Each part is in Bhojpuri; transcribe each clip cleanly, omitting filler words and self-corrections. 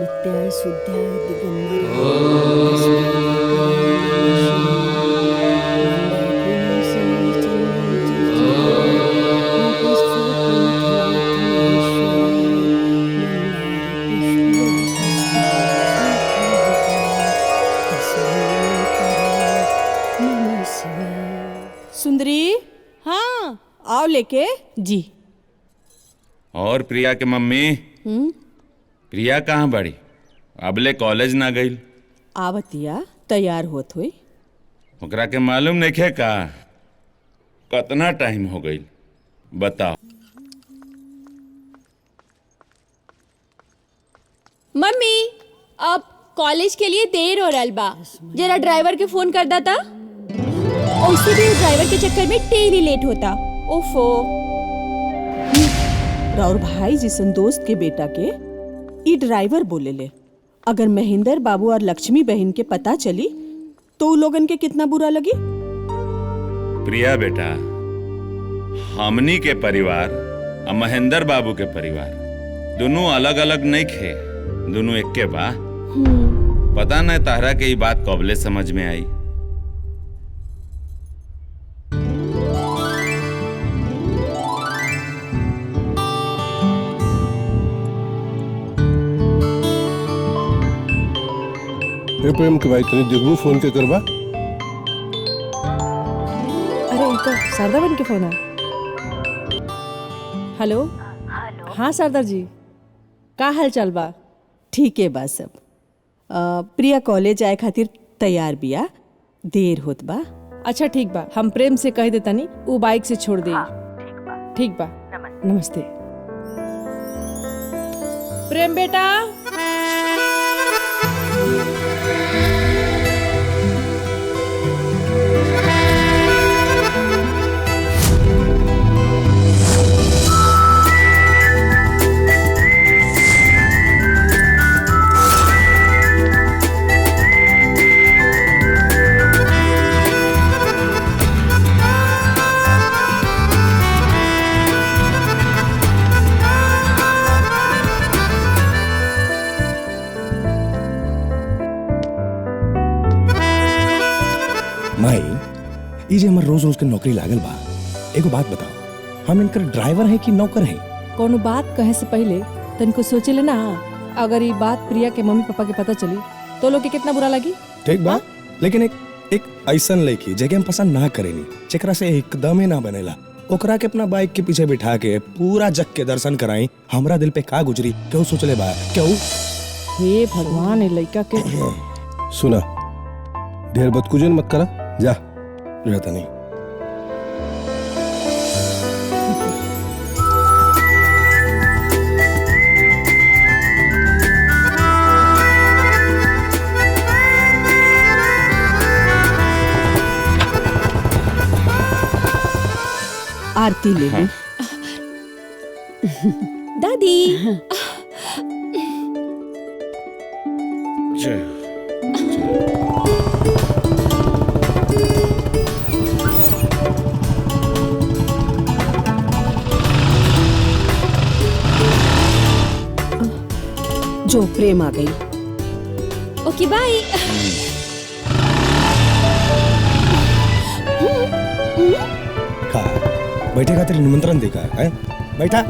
नित्याय शुद्धाय दिगंबराय सुंदरी, हाँ आओ लेके जी। और प्रिया के मम्मी? प्रिया कहाँ बड़ी? अबले कॉलेज ना गई। आवतिया तैयार होत हुई। ओकरा के मालूम नइखे का कितना टाइम हो गई? बताओ। मम्मी, अब कॉलेज के लिए देर हो रहा बा, जरा ड्राइवर के फोन कर देता। उससे भी ड्राइवर के चक्कर में डेली लेट होता। ओफो। राउर भाई जिसन दोस्त के बेटा के ई ड्राइवर बोले ले। अगर महेंद्र बाबू और लक्ष्मी बहन के पता चली तो उ लोगन के कितना बुरा लगी। प्रिया बेटा, हमनी के परिवार और महेंद्र बाबू के परिवार दोनों अलग अलग नहीं खे, दोनों एक के बा। पता नहीं तारा के ये बात कबले समझ में आई। प्रेम के भाई तने देखबू फोन के करबा। अरे ई तो शारदा बहन के फोन है। हेलो। हाँ सरदार जी, का हाल चाल बा? ठीक है बा सब। प्रिया कॉलेज आए खातिर तैयार बिया, देर होत बा। अच्छा ठीक बा, हम प्रेम से कह देता नी वो बाइक से छोड़ दे। ठीक बा, नमस्ते। प्रेम बेटा, माई, ई जे हमर रोज रोज के नौकरी लागल बा, एगो बात बताओ, हम इनकर ड्राइवर हैं कि नौकर हैं? कोनो बात कहे से पहले तनको सोचे ले ना। अगर ये बात प्रिया के मम्मी पापा के पता चली तो लोग के कितना बुरा लगी। ठीक बा, लेकिन एक ऐसन लड़की जगह हम पसंद ना करेनी, जेकरा से एकदम ही ना बनेला, ओकरा के अपना बाइक के पीछे बिठा के पूरा जग के दर्शन कराई। हमरा दिल पे का गुजरी क्यों सोचले बा? क्यों? हे भगवान, ये लड़का के। सुना, ढेर बदकुजन मत करा, जा रहता नहीं। आरती ले ली। दादी। जो प्रेम आ गई। ओके बाय। का बैठे खातिर निमंत्रण देगा है? बैठा।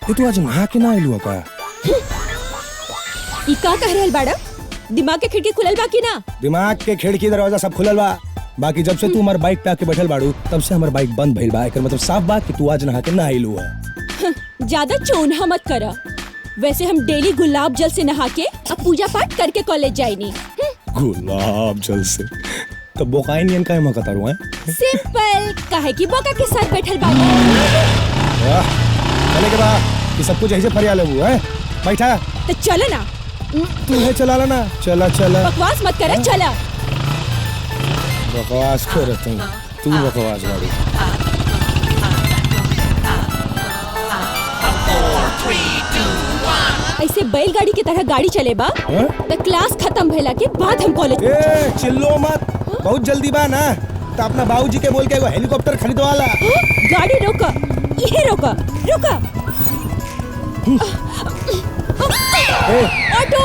ये तो आज नहा के ना आइलू का? ई का कह रहल बाड़ा? दिमाग के खिड़की खुलल बा कि ना? दिमाग के खिड़की दरवाजा सब खुलल बा। बाकी जब से तू हमार बाइक पे आके बैठल बाड़ू तब से हमार बाइक बंद भइल बा। एकर मतलब साफ बा कि तू आज नहा के ना आइलू है। ज्यादा चोन्हा मत करा। वैसे हम डेली गुलाब जल से नहा के अब पूजा पाठ करके कॉलेज जाइनी। गुलाब जल से तो बोकाई नियन का मौका तारू है? सिंपल, काहे की बोका के साथ बैठल बानी। वाह, चले के बा ये सब कुछ ऐसे फरिया लेबू है? बैठा। तो चलो ना। तू है चला लेना। चला चला। बकवास मत कर, चला। बकवास कर तू बकवास गाड़ी। ऐसे बैलगाड़ी की तरह गाड़ी चले बा हाँ? तो क्लास खत्म भइला के बाद हम कॉलेज ए चिल्लो मत, बहुत जल्दी बा ना, तो अपना बाबूजी के बोल के एगो हेलीकॉप्टर खरीदवाला। गाड़ी रोका, ये रोका, रोका। ए, ऑटो।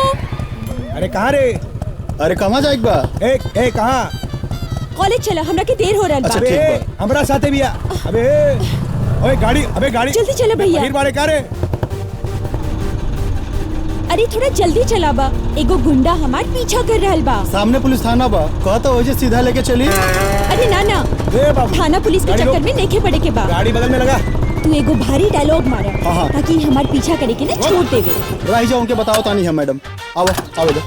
अरे कहाँ रे? अरे कहाँ जाएक बा? ए कहाँ? कॉलेज चला, हमरा के देर हो रहा अच्छा, बा। ठीक अबे बा। हमरा साथे भी आ। अबे ओए गाड़ी, अबे गाड़ी जल्दी चलो भैया। फिर बारे का रे? अरे थोड़ा जल्दी चला बा, एगो गुंडा हमार पीछा कर रहल बा। सामने पुलिस थाना बा, कहता वही सीधा लेके चली। अरे ना ना, ए बाबू, थाना पुलिस के गाड़ी चक्कर रोक। में नेखे पड़े के बा। गाड़ी बगल में लगा। तू एगो भारी डायलॉग मारा हाँ। ताकि हमार पीछा करे के ना छोड़ देवे। रह जाओ उनके बताओ तानी हम मैडम। आओ आओ इधर।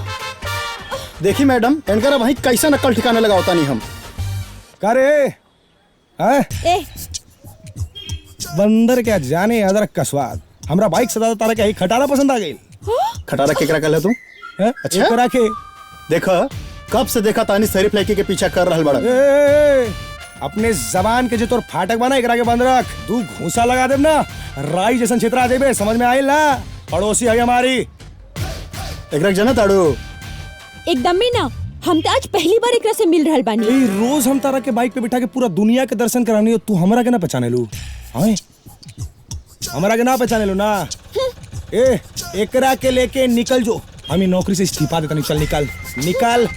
देखी मैडम, इनका वही कैसा नकल ठिकाने लगाओ तानी हम। का रे? हैं? ए बंदर क्या जाने अदरक का स्वाद। हमरा बाइक से ज्यादा तारा के खटारा पसंद आ गई। खटारा केकरा कहले तू? हैं? अच्छा। एकरा के देखा कब से देखा तानी शरीफ लड़की के पीछा कर रहल बड़ा। ए, अपने जबान के जो तोर फाटक बना एकरा के बंद रख। तू घूसा लगा देब ना, राई जैसन क्षेत्र आ जेबे, समझ में आइल ना? पड़ोसी है हमारी। एकरा के जाना ताड़ू? एकदम में ना, हम तो आज पहली बार एकरा से मिल रहल बानी। ए, रोज हम तारा के बाइक पे बिठा के पूरा दुनिया के दर्शन करानी हो, तू हमरा के ना पहचाने लू? हैं? हमरा के ना पहचाने लू ना? ए, एकरा के लेके निकल जो, हम ही नौकरी से इस्तीफा देता। नहीं, चल निकल निकल,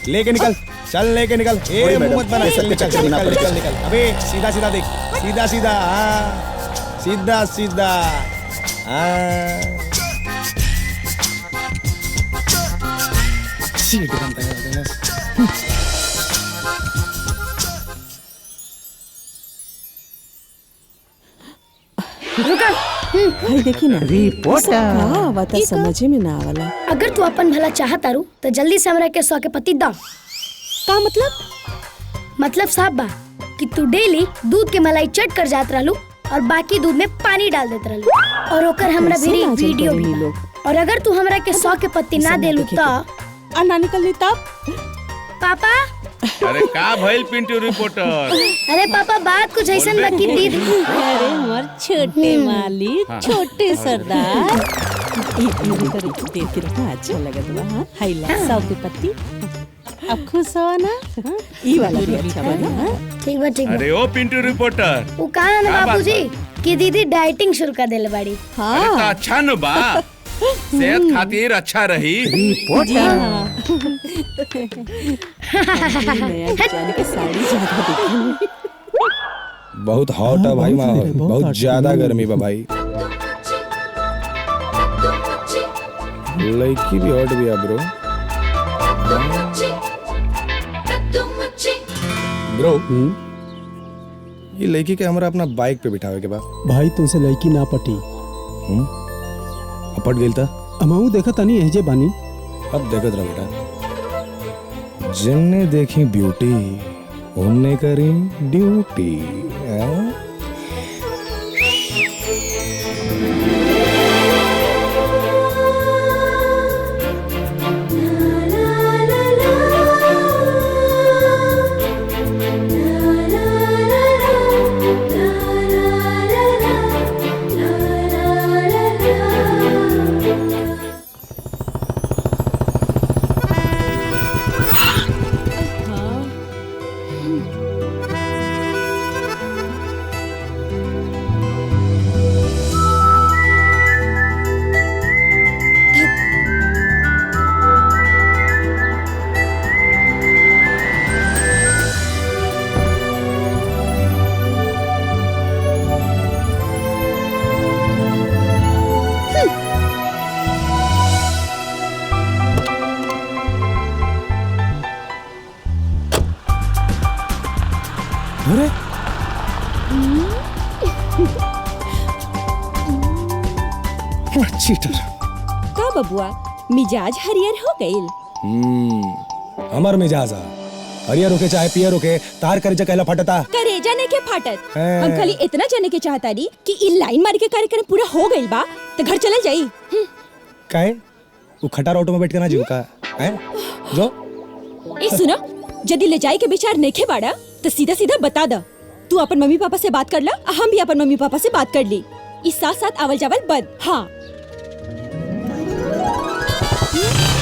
लेके निकल, चल लेके निकल। ए वही मैडम, मुंह मत बना, चल निकल चक्कर में ना निकल पड़े। निकल निकल। अबे सीधा सीधा देख, सीधा सीधा, हाँ सीधा सीधा, हाँ सीट बंद कर देना। भाई देखी ना रिपोर्टर का आवता समझे में ना आवला। अगर तू अपन भला चाहत तारू तो जल्दी से हमरा के 100 के पति दा। का मतलब? मतलब साफ बा कि तू डेली दूध के मलाई चट कर जात रहलू और बाकी दूध में पानी डाल देत रहलू, और ओकर हमरा कैसे भी नाचल वीडियो करेली भी लोग? बा। और अगर तू हमरा के 100 के पत्ती ना देलू तो आ ना निकलनी तब पापा, अरे का भइल पिंटू रिपोर्टर? अरे पापा बात कुछ ऐसा बा कि दीदी अरे हमार छोटे मालिक, छोटे सरदार। देख के कितना अच्छा लगत बा। हां हाईला 100 के पत्ती। अब खुश हो ना? हाँ? ई वाला भी अच्छा बना। हाँ? ठीक बा ठीक बा। अरे ओ पिंटू रिपोर्टर, वो कहा ना का बात बाबूजी कि दीदी डाइटिंग शुरू कर देले बाड़ी। अरे तो अच्छा न बा, सेहत खातिर अच्छा रही। जी हाँ। नया जाने की साड़ी ज्यादा दिखी। बहुत हॉट है भाई माहौल, बहुत ज्यादा गर्मी बा भाई। लड़की भी हॉट भी है ब्रो। ब्रो ये लड़की के हमरा अपना बाइक पे बिठावे के बा। भाई तुमसे लड़की ना पटी। अपट गेल था। अमाऊ देखा तनी एजे बानी। अब देखत रह बेटा, जिनने देखी ब्यूटी उनने करी ड्यूटी। अरे चीटर। का बबुआ, मिजाज हरियर हो गईल? हमर मिजाज हरियर होके चाहे पियर होके तार कर कहला फटता। करेजा ने के फाटत। हैं। हम खाली इतना जाने के चाहता रही कि इ लाइन मार के कार्यक्रम पूरा हो गईल बा तो घर चले जाई। काहे वो खटार ऑटो में बैठ के ना जीव का हैं? जो ए सुनो, यदि ले जाए के विचार नेखे बाड़ा तो सीधा सीधा बता द। तू अपन मम्मी पापा से बात कर ला, हम भी अपन मम्मी पापा से बात कर ली। इस साथ साथ आवल जावल बंद। हाँ हम्म?